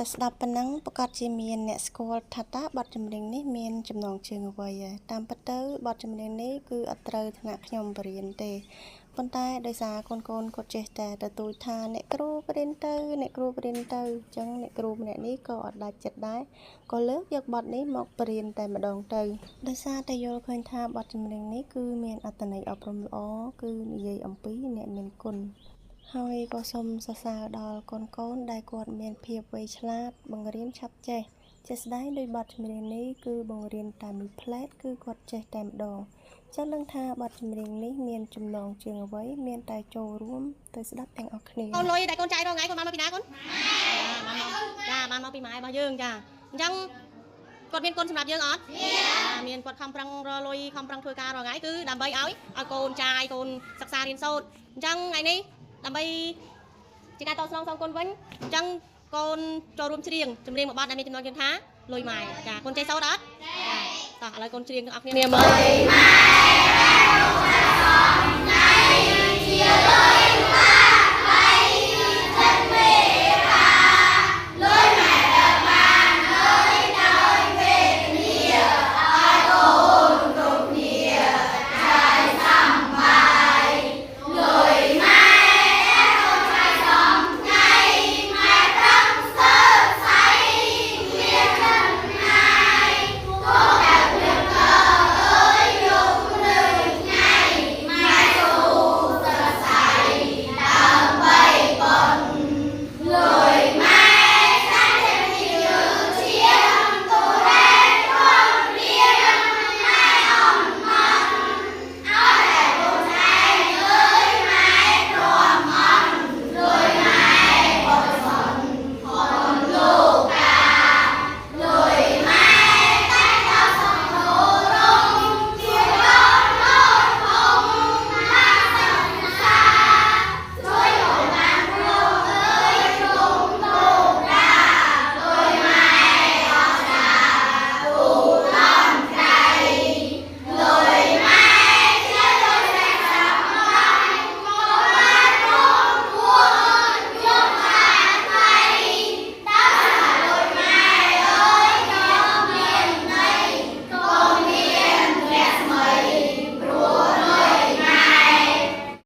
តែស្ដាប់ប៉ុណ្ណឹងប្រកាសជាមានអ្នកស្គាល់ថាតើបទចម្រៀងនេះមានចំណងជើងអ្វីតាមពិតទៅបទចម្រៀងនេះគឺអត់ត្រូវថ្នាក់ខ្ញុំបរៀនទេប៉ុន្តែដោយសារកូនគាត់ចេះតែទទូចថាអ្នកគ្រូបរៀនទៅអញ្ចឹងអ្នកគ្រូម្នាក់នេះក៏អត់ដាច់ចិត្តដែរក៏លើកយកបទនេះមកបរៀនតែម្ដងទៅដោយសារតែយល់ឃើញថាបទចម្រៀងនេះគឺមានអត្ថន័យអប់រំល្អគឺនិយាយអំពីអ្នកមានគុណហើយក៏សូមសរសើរដល់កូនដែលគាត់មានភាពវៃឆ្លាតបង្រៀនឆាប់ចេះជាស្ដែងដោយបទចម្រៀងនេះគឺបង្រៀនតែមួយផ្លែតគឺគាត់ចេះតែម្ដងចង់ដឹងថាបទចម្រៀងនេះមានចំណងជើងអ្វីមានតែចូលរួមទៅស្ដាប់ទាំងអស់គ្នាកូនលុយដែលកូនចាយរងថ្ងៃកូនបានមកពីណាកូនចាបានមកពីម៉ែរបស់យើងចាអញ្ចឹងគាត់មានគុណសម្រាប់យើងអត់មានគាត់ខំប្រឹងរលុយខំប្រឹងធ្វើការរាល់ថ្ងៃគឺដើម្បីឲ្យកូនចាយកូនសិក្សារៀនសូត្រអញ្ចឹងថ្ងៃនេះដើម្បីជាការតបស្នងសងគុណវិញអញ្ចឹងកូនចូលរួមច្រៀងចម្រៀងមួយបទដែលមានចំណងជើងថាលុយម៉ែចាកូនចេះសូត្រអត់ចាតោះឥឡូវកូនច្រៀងទាំងអស់គ្នាមើល